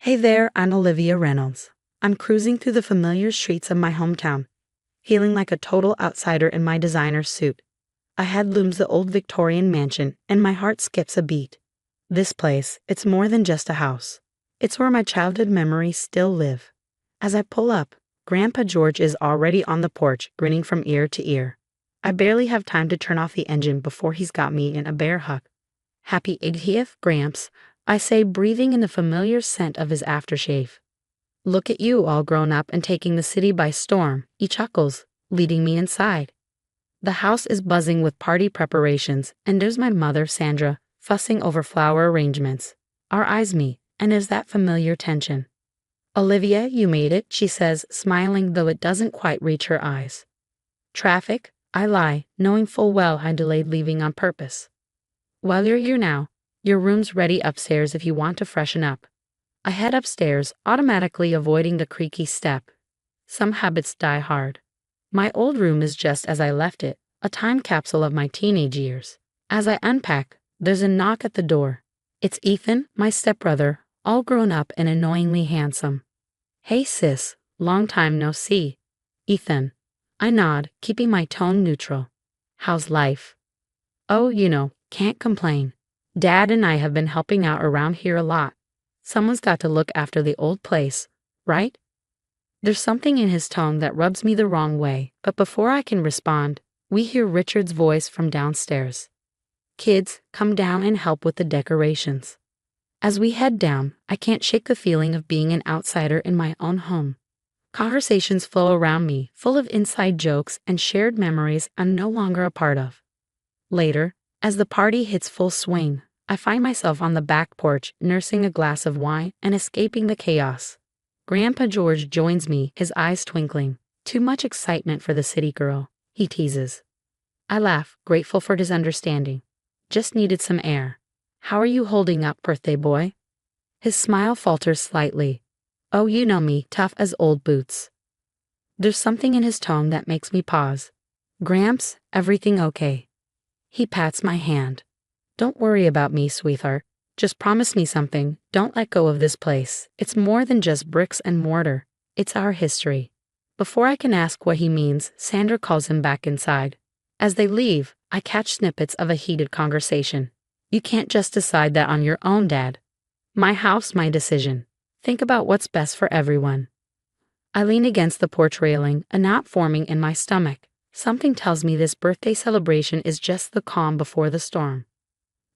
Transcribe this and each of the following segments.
Hey there, I'm Olivia Reynolds. I'm cruising through the familiar streets of my hometown, feeling like a total outsider in my designer suit. Ahead looms the old Victorian mansion, and my heart skips a beat. This place, it's more than just a house. It's where my childhood memories still live. As I pull up, Grandpa George is already on the porch, grinning from ear to ear. I barely have time to turn off the engine before he's got me in a bear hug. Happy 80th, Gramps, I say, breathing in the familiar scent of his aftershave. Look at you, all grown up and taking the city by storm, he chuckles, leading me inside. The house is buzzing with party preparations, and there's my mother, Sandra, fussing over flower arrangements. Our eyes meet, and there's that familiar tension. Olivia, you made it, she says, smiling though it doesn't quite reach her eyes. Traffic? I lie, knowing full well I delayed leaving on purpose. Well, you're here now. Your room's ready upstairs if you want to freshen up. I head upstairs, automatically avoiding the creaky step. Some habits die hard. My old room is just as I left it, a time capsule of my teenage years. As I unpack, there's a knock at the door. It's Ethan, my stepbrother, all grown up and annoyingly handsome. Hey sis, long time no see. Ethan. I nod, keeping my tone neutral. How's life? Oh, can't complain. Dad and I have been helping out around here a lot. Someone's got to look after the old place, right? There's something in his tone that rubs me the wrong way, but before I can respond, we hear Richard's voice from downstairs. Kids, come down and help with the decorations. As we head down, I can't shake the feeling of being an outsider in my own home. Conversations flow around me, full of inside jokes and shared memories I'm no longer a part of. Later, as the party hits full swing, I find myself on the back porch nursing a glass of wine and escaping the chaos. Grandpa George joins me, his eyes twinkling. Too much excitement for the city girl, he teases. I laugh, grateful for his understanding. Just needed some air. How are you holding up, birthday boy? His smile falters slightly. Oh, you know me, tough as old boots. There's something in his tone that makes me pause. Gramps, everything okay? He pats my hand. Don't worry about me, sweetheart. Just promise me something. Don't let go of this place. It's more than just bricks and mortar. It's our history. Before I can ask what he means, Sandra calls him back inside. As they leave, I catch snippets of a heated conversation. You can't just decide that on your own, Dad. My house, my decision. Think about what's best for everyone. I lean against the porch railing, a knot forming in my stomach. Something tells me this birthday celebration is just the calm before the storm.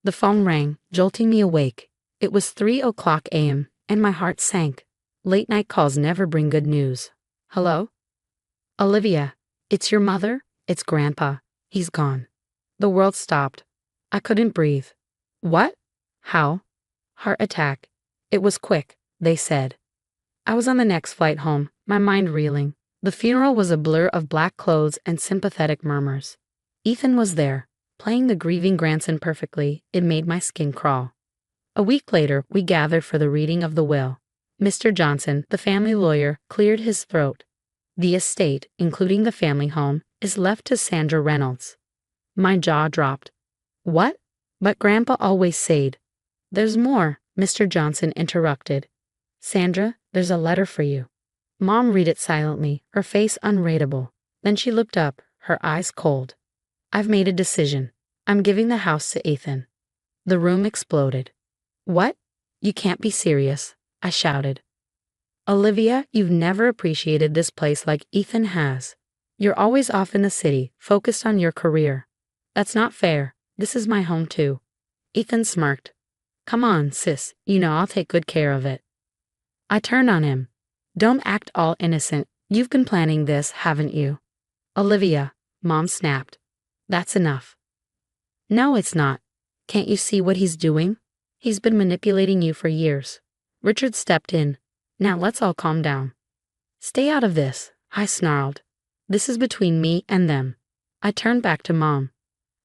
The phone rang, jolting me awake. It was 3:00 a.m., and my heart sank. Late-night calls never bring good news. Hello? Olivia, it's your mother? It's Grandpa. He's gone. The world stopped. I couldn't breathe. What? How? Heart attack. It was quick, they said. I was on the next flight home, my mind reeling. The funeral was a blur of black clothes and sympathetic murmurs. Ethan was there, playing the grieving grandson perfectly. It made my skin crawl. A week later, we gathered for the reading of the will. Mr. Johnson, the family lawyer, cleared his throat. The estate, including the family home, is left to Sandra Reynolds. My jaw dropped. What? But Grandpa always said. There's more, Mr. Johnson interrupted. Sandra, there's a letter for you. Mom read it silently, her face unreadable. Then she looked up, her eyes cold. I've made a decision. I'm giving the house to Ethan. The room exploded. What? You can't be serious, I shouted. Olivia, you've never appreciated this place like Ethan has. You're always off in the city, focused on your career. That's not fair. This is my home too. Ethan smirked. Come on, sis, I'll take good care of it. I turned on him. Don't act all innocent. You've been planning this, haven't you? Olivia, Mom snapped. That's enough. No, it's not. Can't you see what he's doing? He's been manipulating you for years. Richard stepped in. Now let's all calm down. Stay out of this, I snarled. This is between me and them. I turned back to Mom.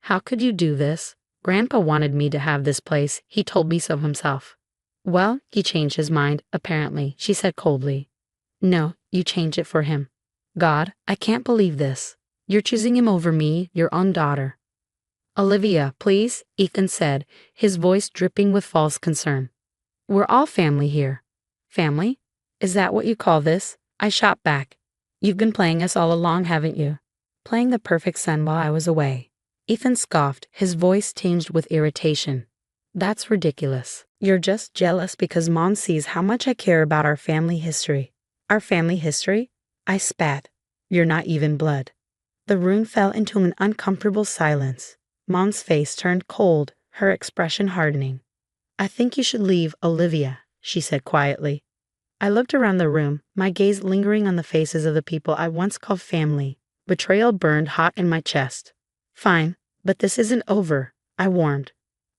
How could you do this? Grandpa wanted me to have this place. He told me so himself. Well, he changed his mind, apparently, she said coldly. No, you changed it for him. God, I can't believe this. You're choosing him over me, your own daughter. Olivia, please, Ethan said, his voice dripping with false concern. We're all family here. Family? Is that what you call this? I shot back. You've been playing us all along, haven't you? Playing the perfect son while I was away. Ethan scoffed, his voice tinged with irritation. That's ridiculous. You're just jealous because Mom sees how much I care about our family history. Our family history? I spat. You're not even blood. The room fell into an uncomfortable silence. Mom's face turned cold, her expression hardening. I think you should leave, Olivia, she said quietly. I looked around the room, my gaze lingering on the faces of the people I once called family. Betrayal burned hot in my chest. Fine, but this isn't over, I warned.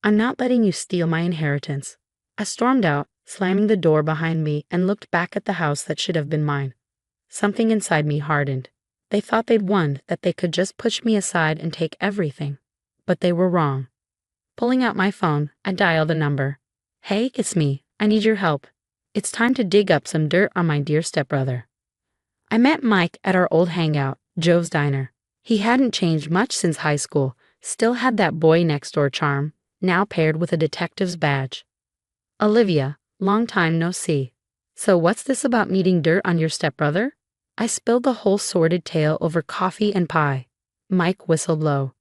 I'm not letting you steal my inheritance. I stormed out, slamming the door behind me, and looked back at the house that should have been mine. Something inside me hardened. They thought they'd won, that they could just push me aside and take everything. But they were wrong. Pulling out my phone, I dialed a number. Hey, it's me. I need your help. It's time to dig up some dirt on my dear stepbrother. I met Mike at our old hangout, Joe's Diner. He hadn't changed much since high school, still had that boy next door charm, now paired with a detective's badge. Olivia, long time no see. So what's this about needing dirt on your stepbrother? I spilled the whole sordid tale over coffee and pie. Mike whistled low.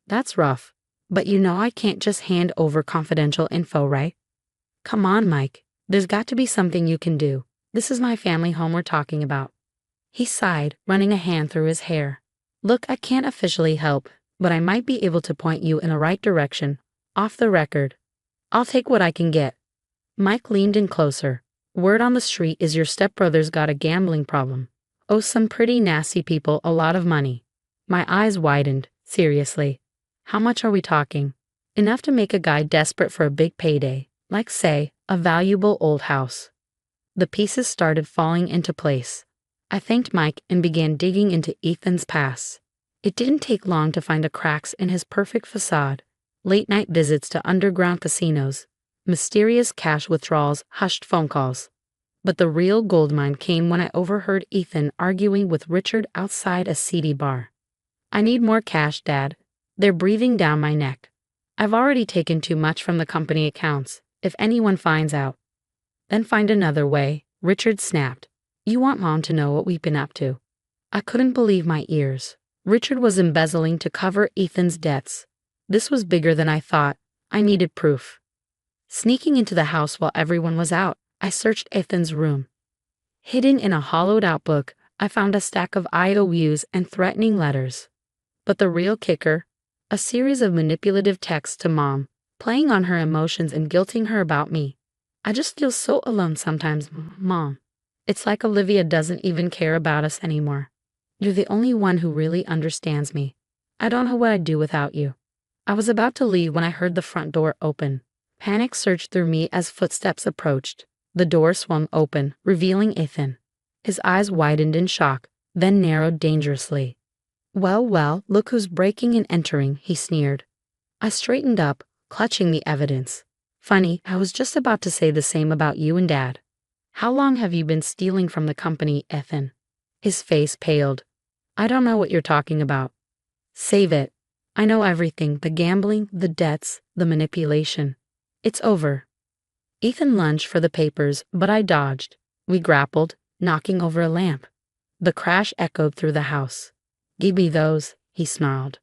That's rough, but you know I can't just hand over confidential info, right? Come on, Mike. There's got to be something you can do. This is my family home we're talking about. He sighed, running a hand through his hair. Look, I can't officially help, but I might be able to point you in the right direction, off the record. I'll take what I can get. Mike leaned in closer. Word on the street is your stepbrother's got a gambling problem. Owes some pretty nasty people a lot of money. My eyes widened. Seriously. How much are we talking? Enough to make a guy desperate for a big payday, like, say, a valuable old house. The pieces started falling into place. I thanked Mike and began digging into Ethan's past. It didn't take long to find the cracks in his perfect facade. Late-night visits to underground casinos, mysterious cash withdrawals, hushed phone calls. But the real goldmine came when I overheard Ethan arguing with Richard outside a seedy bar. I need more cash, Dad. They're breathing down my neck. I've already taken too much from the company accounts. If anyone finds out, then find another way, Richard snapped. You want Mom to know what we've been up to. I couldn't believe my ears. Richard was embezzling to cover Ethan's debts. This was bigger than I thought. I needed proof. Sneaking into the house while everyone was out, I searched Ethan's room. Hidden in a hollowed-out book, I found a stack of IOUs and threatening letters. But the real kicker, a series of manipulative texts to Mom, playing on her emotions and guilting her about me. I just feel so alone sometimes, Mom. It's like Olivia doesn't even care about us anymore. You're the only one who really understands me. I don't know what I'd do without you. I was about to leave when I heard the front door open. Panic surged through me as footsteps approached. The door swung open, revealing Ethan. His eyes widened in shock, then narrowed dangerously. Well, look who's breaking and entering, he sneered. I straightened up, clutching the evidence. Funny, I was just about to say the same about you and Dad. How long have you been stealing from the company, Ethan? His face paled. I don't know what you're talking about. Save it. I know everything, the gambling, the debts, the manipulation. It's over. Ethan lunged for the papers, but I dodged. We grappled, knocking over a lamp. The crash echoed through the house. Give me those, he snarled.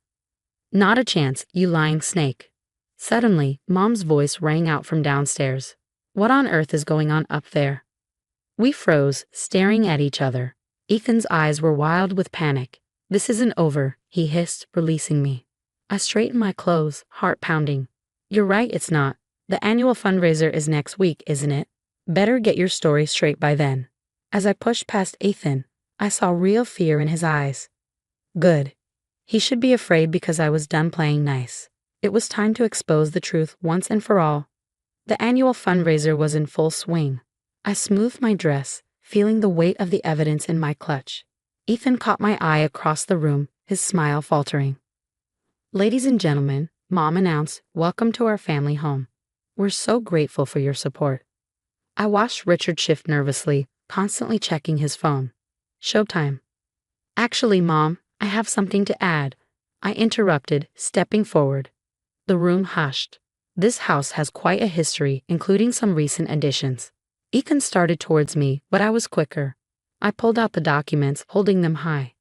Not a chance, you lying snake. Suddenly, Mom's voice rang out from downstairs. What on earth is going on up there? We froze, staring at each other. Ethan's eyes were wild with panic. This isn't over, he hissed, releasing me. I straightened my clothes, heart pounding. You're right, it's not. The annual fundraiser is next week, isn't it? Better get your story straight by then. As I pushed past Ethan, I saw real fear in his eyes. Good. He should be afraid because I was done playing nice. It was time to expose the truth once and for all. The annual fundraiser was in full swing. I smoothed my dress, feeling the weight of the evidence in my clutch. Ethan caught my eye across the room, his smile faltering. Ladies and gentlemen, Mom announced, welcome to our family home. We're so grateful for your support. I watched Richard shift nervously, constantly checking his phone. Showtime. Actually, Mom, I have something to add. I interrupted, stepping forward. The room hushed. This house has quite a history, including some recent additions. Ethan started towards me, but I was quicker. I pulled out the documents, holding them high.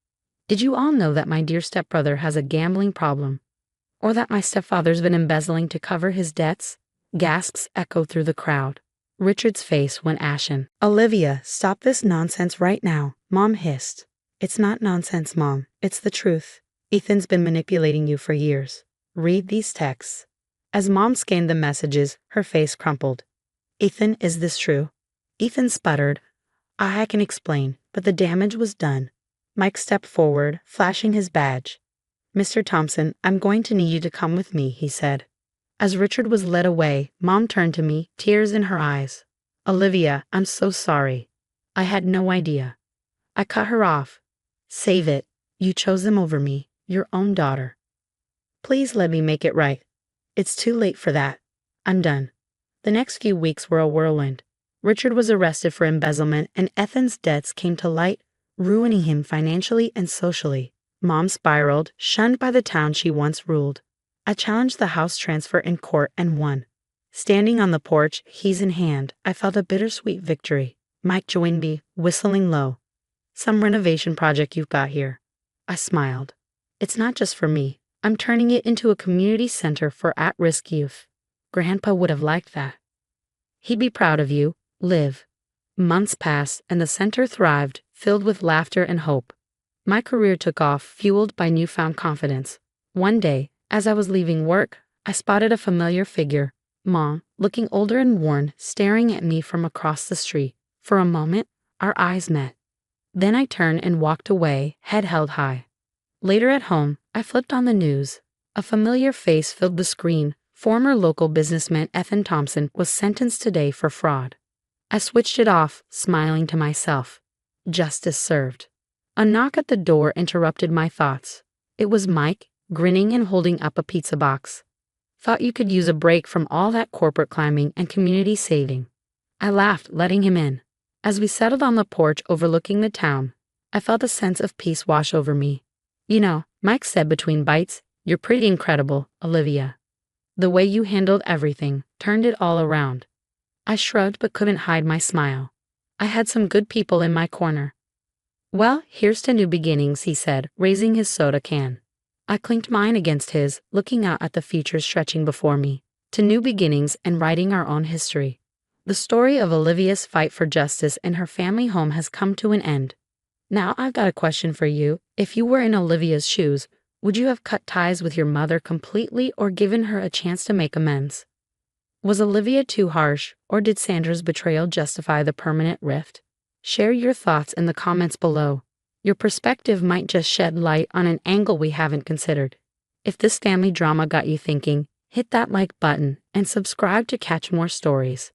Did you all know that my dear stepbrother has a gambling problem? Or that my stepfather's been embezzling to cover his debts? Gasps echoed through the crowd. Richard's face went ashen. Olivia, stop this nonsense right now, Mom hissed. It's not nonsense, Mom. It's the truth. Ethan's been manipulating you for years. Read these texts. As Mom scanned the messages, her face crumpled. Ethan, is this true? Ethan sputtered. I can explain, but the damage was done. Mike stepped forward, flashing his badge. Mr. Thompson, I'm going to need you to come with me, he said. As Richard was led away, Mom turned to me, tears in her eyes. Olivia, I'm so sorry. I had no idea. I cut her off. Save it. You chose them over me, your own daughter. Please let me make it right. It's too late for that. I'm done. The next few weeks were a whirlwind. Richard was arrested for embezzlement, and Ethan's debts came to light, ruining him financially and socially. Mom spiraled, shunned by the town she once ruled. I challenged the house transfer in court and won. Standing on the porch, keys in hand, I felt a bittersweet victory. Mike joined me, whistling low. Some renovation project you've got here. I smiled. It's not just for me. I'm turning it into a community center for at-risk youth. Grandpa would have liked that. He'd be proud of you, Liv. Months passed, and the center thrived, filled with laughter and hope. My career took off, fueled by newfound confidence. One day, as I was leaving work, I spotted a familiar figure, Mom, looking older and worn, staring at me from across the street. For a moment, our eyes met. Then I turned and walked away, head held high. Later at home, I flipped on the news. A familiar face filled the screen. Former local businessman Ethan Thompson was sentenced today for fraud. I switched it off, smiling to myself. Justice served. A knock at the door interrupted my thoughts. It was Mike, grinning and holding up a pizza box. Thought you could use a break from all that corporate climbing and community saving. I laughed, letting him in. As we settled on the porch overlooking the town, I felt a sense of peace wash over me. You know, Mike said between bites, you're pretty incredible, Olivia. The way you handled everything turned it all around. I shrugged but couldn't hide my smile. I had some good people in my corner. Well, here's to new beginnings, he said, raising his soda can. I clinked mine against his, looking out at the future stretching before me. To new beginnings and writing our own history. The story of Olivia's fight for justice in her family home has come to an end. Now I've got a question for you. If you were in Olivia's shoes, would you have cut ties with your mother completely or given her a chance to make amends? Was Olivia too harsh, or did Sandra's betrayal justify the permanent rift? Share your thoughts in the comments below. Your perspective might just shed light on an angle we haven't considered. If this family drama got you thinking, hit that like button and subscribe to catch more stories.